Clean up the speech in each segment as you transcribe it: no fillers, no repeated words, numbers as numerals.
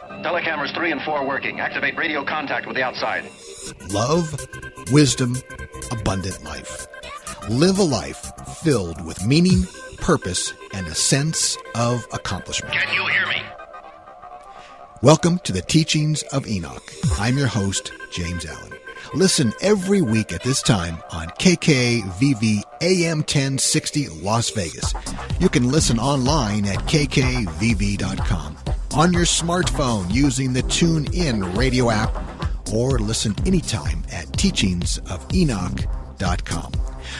Telecameras 3 and 4 working. Activate radio contact with the outside. Love, wisdom, abundant life. Live a life filled with meaning, purpose, and a sense of accomplishment. Can you hear me? Welcome to the Teachings of Enoch. I'm your host, James Allen. Listen every week at this time on KKVV AM 1060 Las Vegas. You can listen online at kkvv.com, on your smartphone using the TuneIn radio app, or listen anytime at teachingsofenoch.com.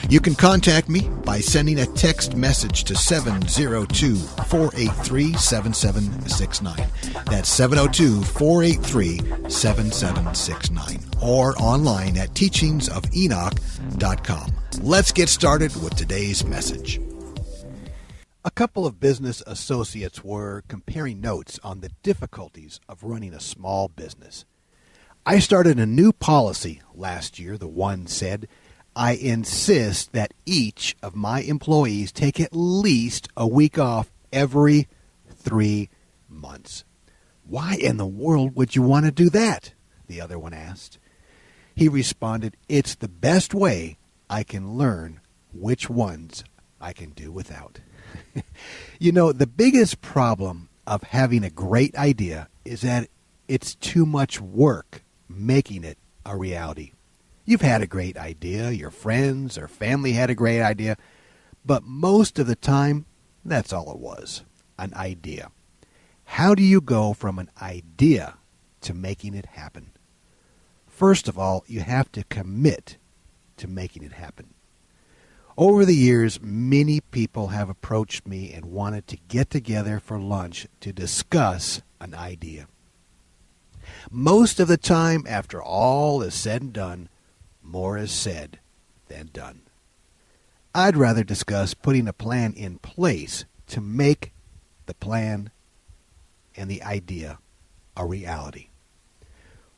You can contact me by sending a text message to 702-483-7769. That's 702-483-7769. Or online at teachingsofenoch.com. Let's get started with today's message. A couple of business associates were comparing notes on the difficulties of running a small business. I started a new policy last year, the one said. I insist that each of my employees take at least a week off every 3 months. Why in the world would you want to do that? The other one asked. He responded, it's the best way I can learn which ones I can do without. You know, the biggest problem of having a great idea is that it's too much work making it a reality. You've had a great idea, your friends or family had a great idea, but most of the time, that's all it was, an idea. How do you go from an idea to making it happen? First of all, you have to commit to making it happen. Over the years, many people have approached me and wanted to get together for lunch to discuss an idea. Most of the time, after all is said and done, more is said than done. I'd rather discuss putting a plan in place to make the plan and the idea a reality.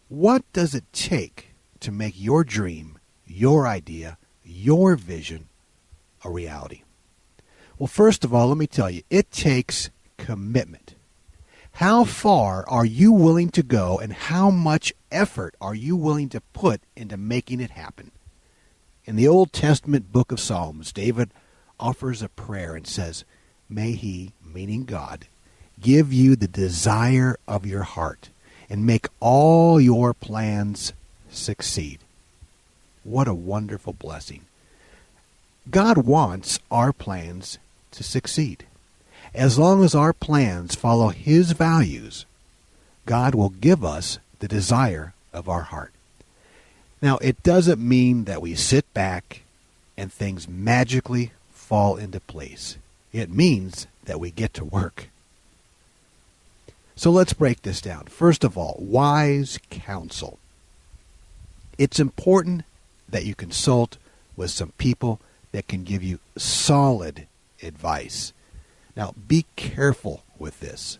What does it take to make your dream, your idea, your vision a reality? Well, first of all, let me tell you, it takes commitment. How far are you willing to go, and how much effort are you willing to put into making it happen? In the Old Testament book of Psalms, David offers a prayer and says, may he, meaning God, give you the desire of your heart and make all your plans succeed. What a wonderful blessing. God wants our plans to succeed. As long as our plans follow His values, God will give us the desire of our heart. Now, it doesn't mean that we sit back and things magically fall into place. It means that we get to work. So let's break this down. First of all, wise counsel. It's important that you consult with some people that can give you solid advice. Now, be careful with this.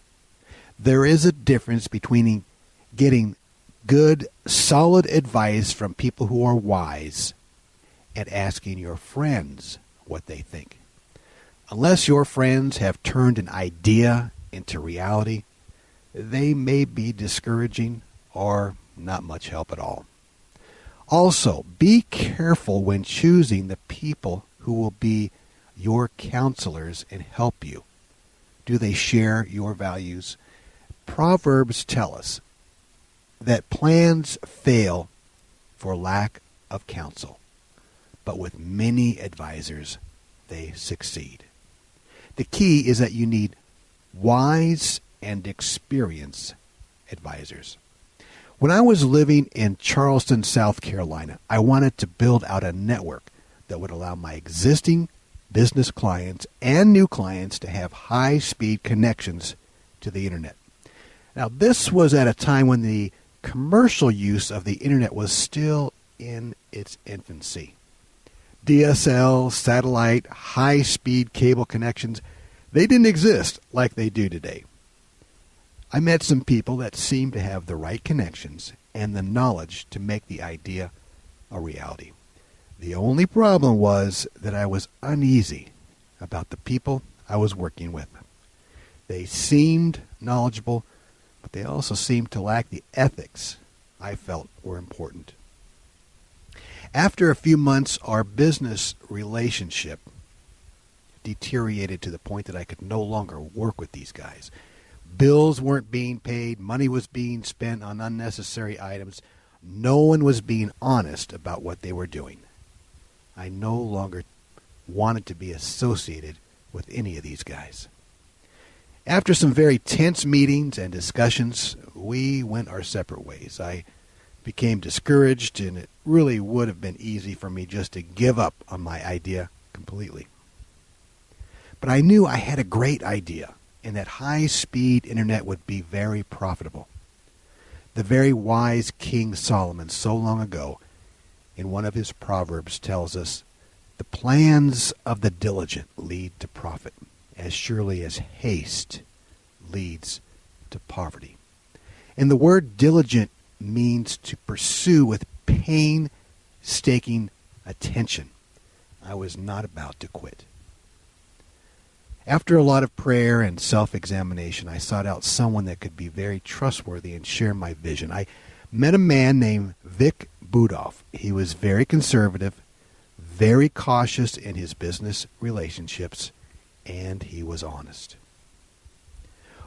There is a difference between getting good, solid advice from people who are wise and asking your friends what they think. Unless your friends have turned an idea into reality, they may be discouraging or not much help at all. Also, be careful when choosing the people who will be your counselors and help you. Do they share your values? Proverbs tell us that plans fail for lack of counsel, but with many advisors, they succeed. The key is that you need wise and experienced advisors. When I was living in Charleston, South Carolina, I wanted to build out a network that would allow my existing business clients and new clients to have high-speed connections to the internet. Now, this was at a time when the commercial use of the internet was still in its infancy. DSL, satellite, high-speed cable connections, they didn't exist like they do today. I met some people that seemed to have the right connections and the knowledge to make the idea a reality. The only problem was that I was uneasy about the people I was working with. They seemed knowledgeable, but they also seemed to lack the ethics I felt were important. After a few months, our business relationship deteriorated to the point that I could no longer work with these guys. Bills weren't being paid. Money was being spent on unnecessary items. No one was being honest about what they were doing. I no longer wanted to be associated with any of these guys. After some very tense meetings and discussions, we went our separate ways. I became discouraged, and it really would have been easy for me just to give up on my idea completely. But I knew I had a great idea, and that high-speed internet would be very profitable. The very wise King Solomon so long ago, in one of his Proverbs, tells us, "The plans of the diligent lead to profit, as surely as haste leads to poverty." And the word diligent means to pursue with painstaking attention. I was not about to quit. After a lot of prayer and self-examination, I sought out someone that could be very trustworthy and share my vision. I met a man named Vic Budoff. He was very conservative, very cautious in his business relationships, and he was honest.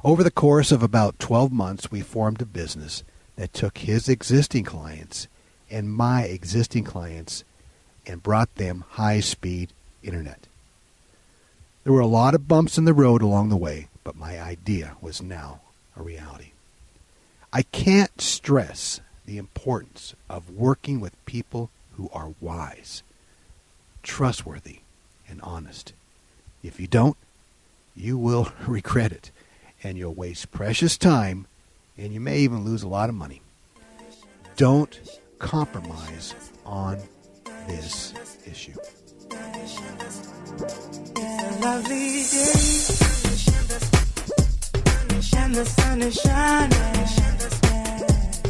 Over the course of about 12 months, we formed a business that took his existing clients and my existing clients and brought them high-speed internet. There were a lot of bumps in the road along the way, but my idea was now a reality. I can't stress the importance of working with people who are wise, trustworthy, and honest. If you don't, you will regret it, and you'll waste precious time, and you may even lose a lot of money. Don't compromise on this issue. It's a lovely day, and the sun is shining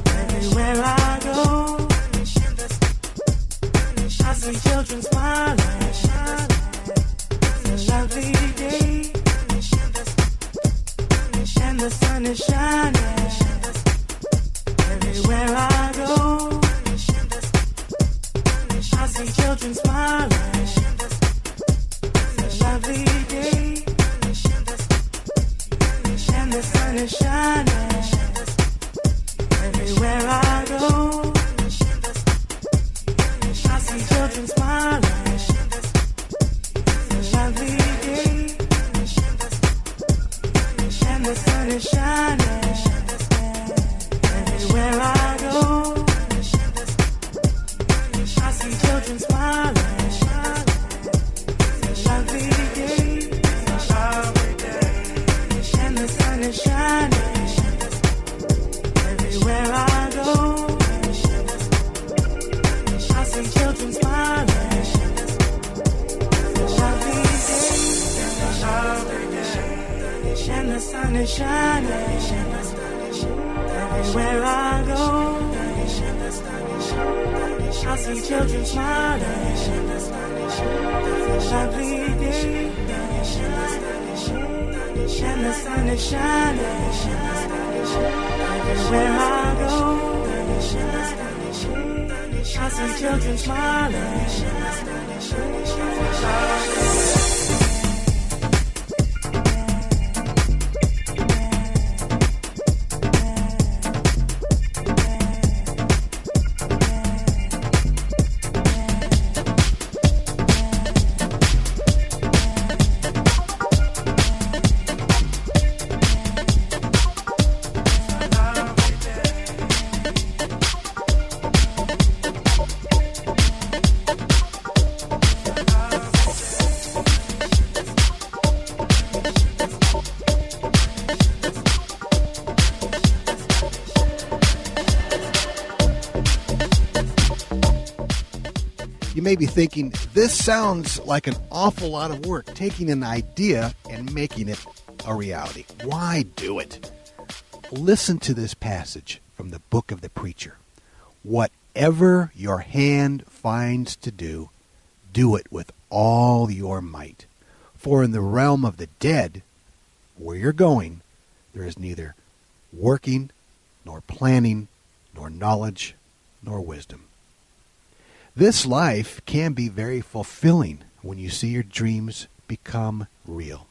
everywhere I go. I see children smiling. It's a lovely day, and the sun is shining everywhere I go. I see children smiling. It's a lovely day, and the sun is shining everywhere I go. I see children smiling. It's a lovely day, and the sun is shining everywhere I go. I see children smiling. It's a lovely day, and the sun is shining everywhere I go. I see children smiling. It's a lovely day, and the sun is shining everywhere I go. I see children smiling. It's a lovely day, and the sun is shining everywhere I go. I see children smiling. You may be thinking, this sounds like an awful lot of work, taking an idea and making it a reality. Why do it? Listen to this passage from the book of the preacher. Whatever your hand finds to do, do it with all your might. For in the realm of the dead, where you're going, there is neither working, nor planning, nor knowledge, nor wisdom. This life can be very fulfilling when you see your dreams become real.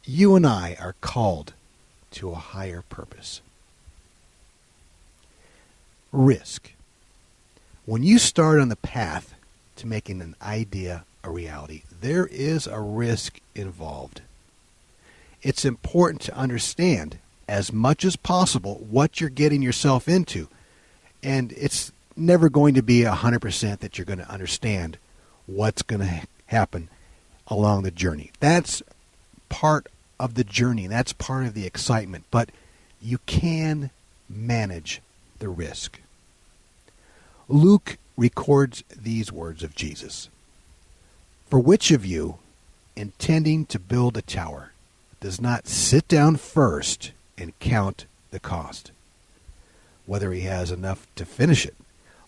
You and I are called to a higher purpose. Risk. When you start on the path to making an idea a reality, there is a risk involved. It's important to understand as much as possible what you're getting yourself into. And it's never going to be 100% that you're going to understand what's going to happen along the journey. That's part of the journey. That's part of the excitement. But you can manage the risk. Luke records these words of Jesus. For which of you, intending to build a tower, does not sit down first and count the cost, whether he has enough to finish it,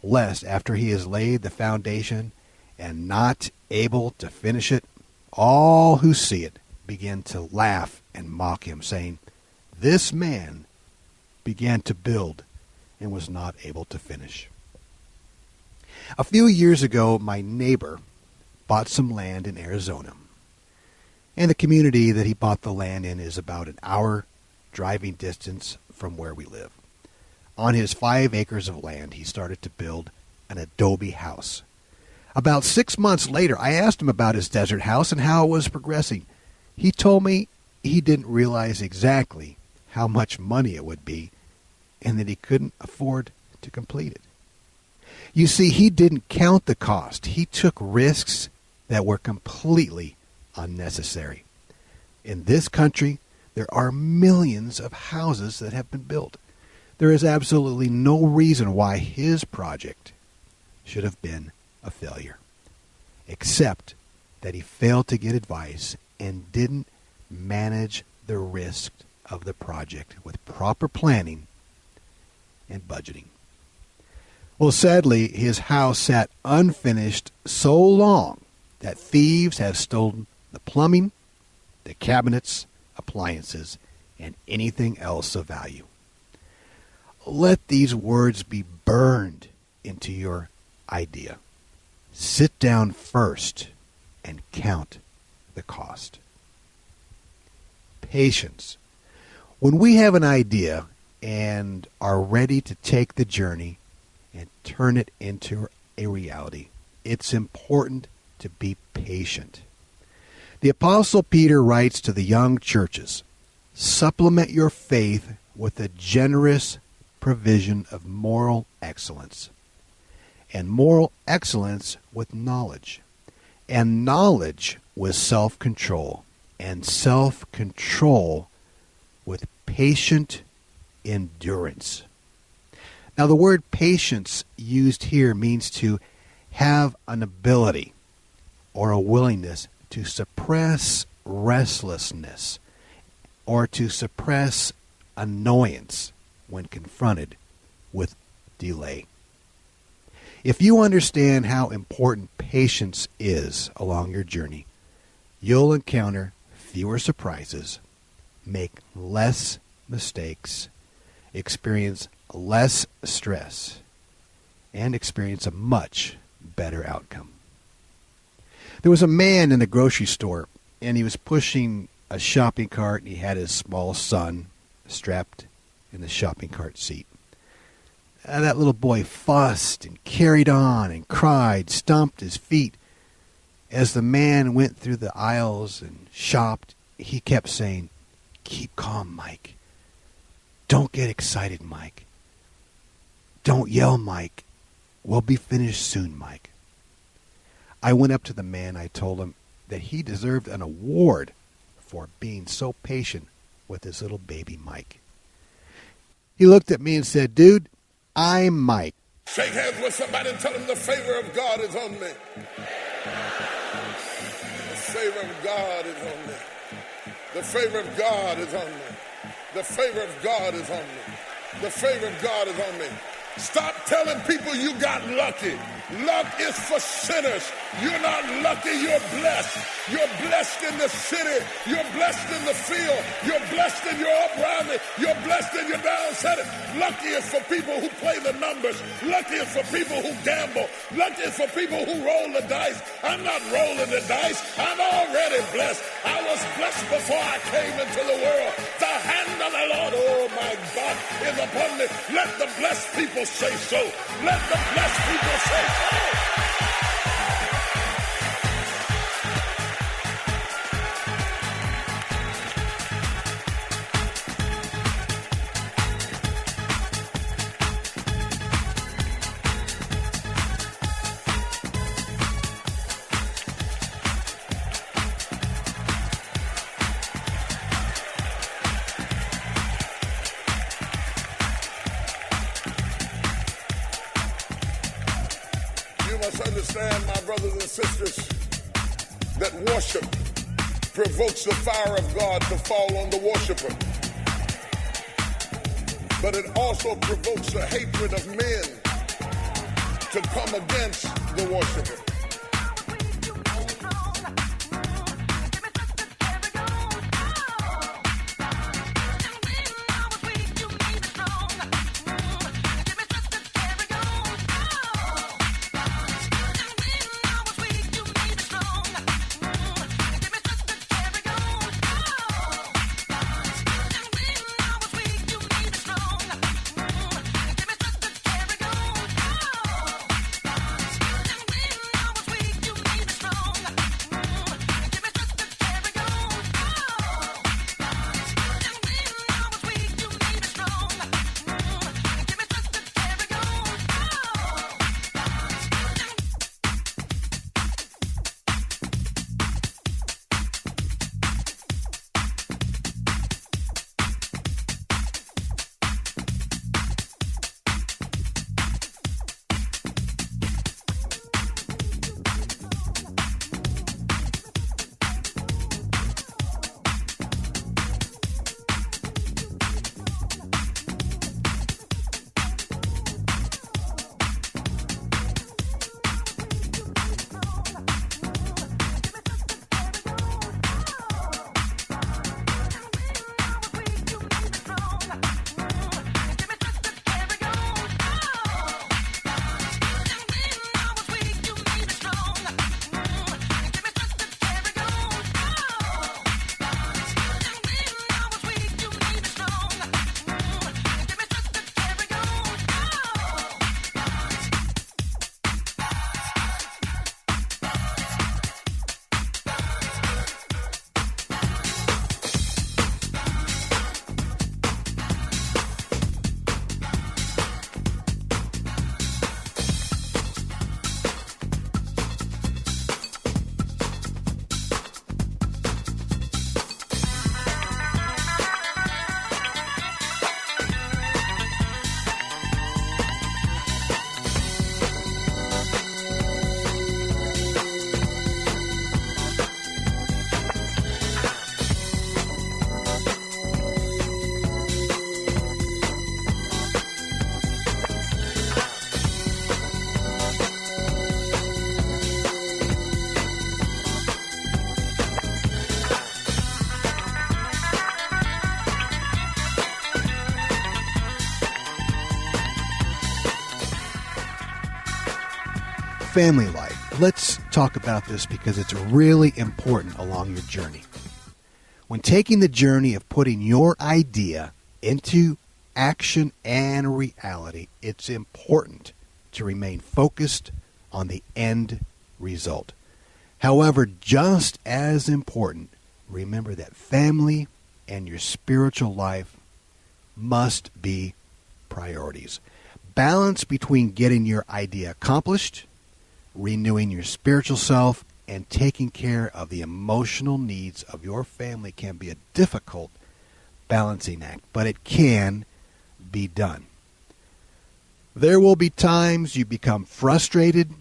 lest after he has laid the foundation and not able to finish it, all who see it begin to laugh and mock him, saying, This man began to build and was not able to finish. A few years ago, my neighbor bought some land in Arizona. And the community that he bought the land in is about an hour driving distance from where we live. On his 5 acres of land, he started to build an adobe house. About 6 months later, I asked him about his desert house and how it was progressing. He told me he didn't realize exactly how much money it would be and that he couldn't afford to complete it. You see, he didn't count the cost. He took risks that were completely unnecessary. In this country, there are millions of houses that have been built. There is absolutely no reason why his project should have been a failure, except that he failed to get advice and didn't manage the risk of the project with proper planning and budgeting. Well, sadly, his house sat unfinished so long that thieves have stolen the plumbing, the cabinets, appliances, and anything else of value. Let these words be burned into your idea. Sit down first and count the cost. Patience. When we have an idea and are ready to take the journey and turn it into a reality, it's important to be patient. The Apostle Peter writes to the young churches, supplement your faith with a generous provision of moral excellence, and moral excellence with knowledge, and knowledge with self-control, and self-control with patient endurance. Now, the word patience used here means to have an ability or a willingness to suppress restlessness or to suppress annoyance when confronted with delay. If you understand how important patience is along your journey, you'll encounter fewer surprises, make less mistakes, experience less stress, and experience a much better outcome. There was a man in a grocery store, and he was pushing a shopping cart, and he had his small son strapped in the shopping cart seat. That little boy fussed and carried on and cried, stomped his feet. As the man went through the aisles and shopped, he kept saying, "Keep calm, Mike. Don't get excited, Mike. Don't yell, Mike. We'll be finished soon, Mike." I went up to the man. I told him that he deserved an award for being so patient with his little baby Mike. He looked at me and said, "Dude, I'm Mike." Shake hands with somebody and tell them the favor of God is on me. The favor of God is on me. The favor of God is on me. The favor of God is on me. The favor of God is on me. Stop telling people you got lucky. Luck is for sinners. You're not lucky, you're blessed. You're blessed in the city. You're blessed in the field. You're blessed in your uprising. You're blessed in your downsetting. Lucky is for people who play the numbers. Lucky is for people who gamble. Lucky is for people who roll the dice. I'm not rolling the dice. I'm already blessed. I was blessed before I came into the world. The hand of the Lord, oh my God, is upon me. Let the blessed people say so. Let the blessed people say so. Understand, my brothers and sisters, that worship provokes the fire of God to fall on the worshiper. But it also provokes the hatred of men to come against the worshiper. Family life. Let's talk about this because it's really important along your journey. When taking the journey of putting your idea into action and reality, it's important to remain focused on the end result. However, just as important, remember that family and your spiritual life must be priorities. Balance between getting your idea accomplished, renewing your spiritual self, and taking care of the emotional needs of your family can be a difficult balancing act, but it can be done. There will be times you become frustrated,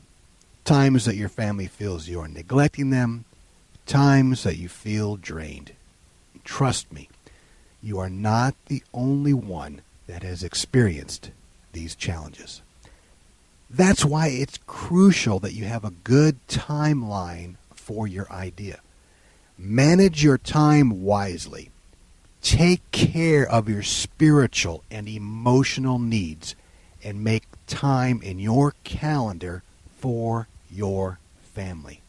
times that your family feels you are neglecting them, times that you feel drained. Trust me, you are not the only one that has experienced these challenges. That's why it's crucial that you have a good timeline for your idea. Manage your time wisely. Take care of your spiritual and emotional needs and make time in your calendar for your family.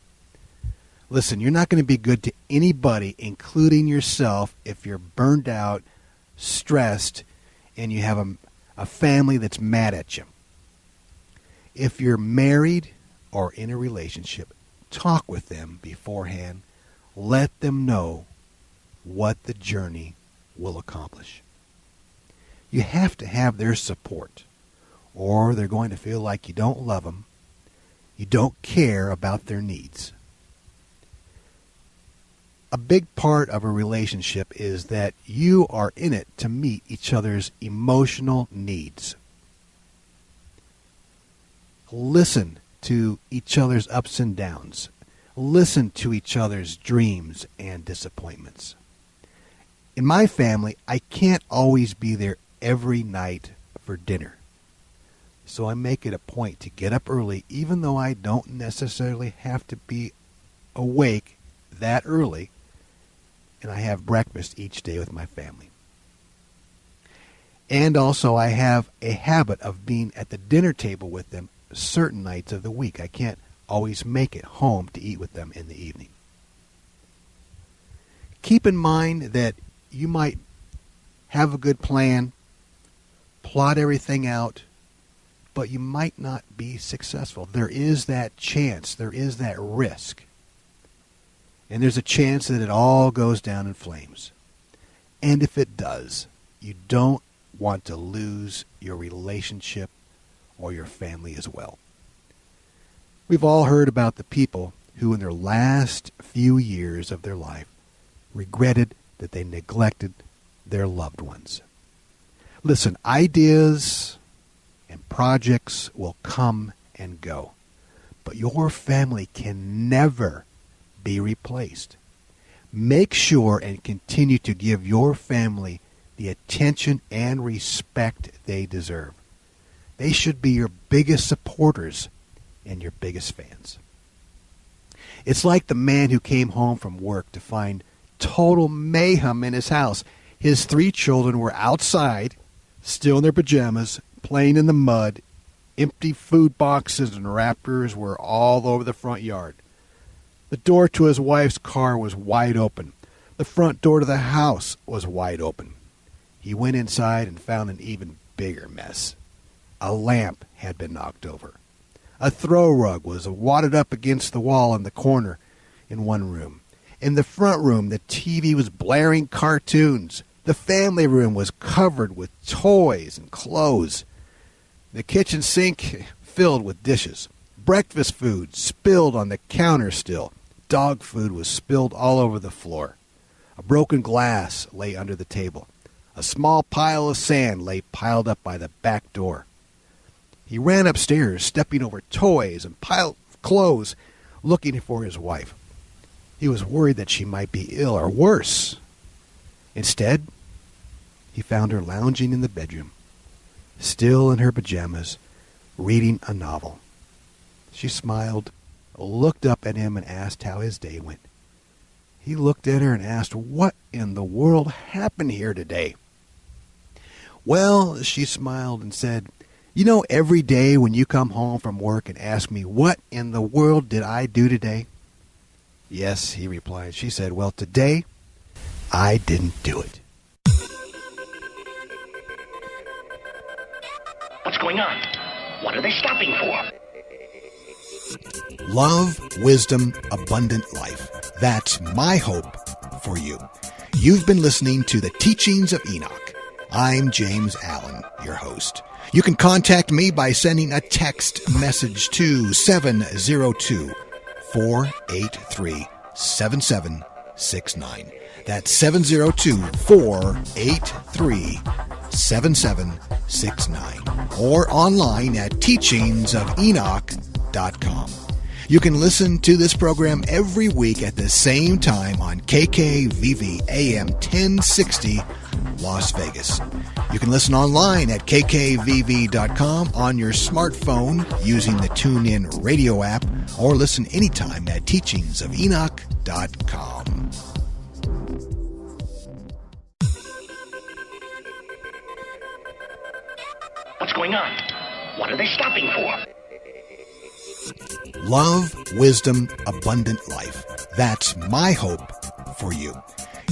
Listen, you're not going to be good to anybody, including yourself, if you're burned out, stressed, and you have a family that's mad at you. If you're married or in a relationship, talk with them beforehand. Let them know what the journey will accomplish. You have to have their support, or they're going to feel like you don't love them, you don't care about their needs. A big part of a relationship is that you are in it to meet each other's emotional needs. Listen to each other's ups and downs. Listen to each other's dreams and disappointments. In my family, I can't always be there every night for dinner. So I make it a point to get up early, even though I don't necessarily have to be awake that early, and I have breakfast each day with my family. And also I have a habit of being at the dinner table with them certain nights of the week. I can't always make it home to eat with them in the evening. Keep in mind that you might have a good plan, plot everything out, but you might not be successful. There is that chance. There is that risk. And there's a chance that it all goes down in flames. And if it does, you don't want to lose your relationship or your family as well. We've all heard about the people who in their last few years of their life regretted that they neglected their loved ones. Listen, ideas and projects will come and go, but your family can never be replaced. Make sure and continue to give your family the attention and respect they deserve. They should be your biggest supporters and your biggest fans. It's like the man who came home from work to find total mayhem in his house. His 3 children were outside, still in their pajamas, playing in the mud. Empty food boxes and wrappers were all over the front yard. The door to his wife's car was wide open. The front door to the house was wide open. He went inside and found an even bigger mess. A lamp had been knocked over. A throw rug was wadded up against the wall in the corner in one room. In the front room, the TV was blaring cartoons. The family room was covered with toys and clothes. The kitchen sink filled with dishes. Breakfast food spilled on the counter still. Dog food was spilled all over the floor. A broken glass lay under the table. A small pile of sand lay piled up by the back door. He ran upstairs, stepping over toys and piled clothes, looking for his wife. He was worried that she might be ill or worse. Instead, he found her lounging in the bedroom, still in her pajamas, reading a novel. She smiled, looked up at him, and asked how his day went. He looked at her and asked, "What in the world happened here today?" "Well," she smiled and said, "You know, every day when you come home from work and ask me, what in the world did I do today?" "Yes," he replied. She said, "Well, today, I didn't do it." What's going on? What are they stopping for? Love, wisdom, abundant life. That's my hope for you. You've been listening to the Teachings of Enoch. I'm James Allen, your host. You can contact me by sending a text message to 702-483-7769. That's 702-483-7769. Or online at teachingsofenoch.com. You can listen to this program every week at the same time on KKVV AM 1060 Las Vegas. You can listen online at kkvv.com on your smartphone using the TuneIn radio app, or listen anytime at teachingsofenoch.com. What's going on? What are they stopping for? Love, wisdom, abundant life. That's my hope for you.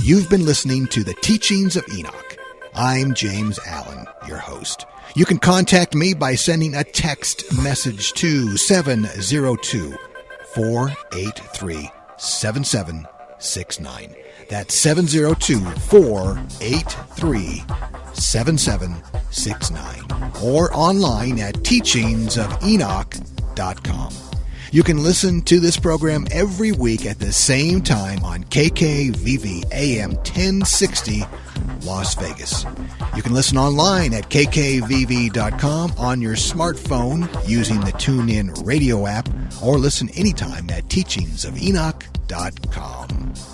You've been listening to the Teachings of Enoch. I'm James Allen, your host. You can contact me by sending a text message to 702-483-7769. That's 702-483-7769. Or online at teachingsofenoch.com. You can listen to this program every week at the same time on KKVV AM 1060 Las Vegas. You can listen online at kkvv.com on your smartphone using the TuneIn radio app, or listen anytime at teachingsofenoch.com.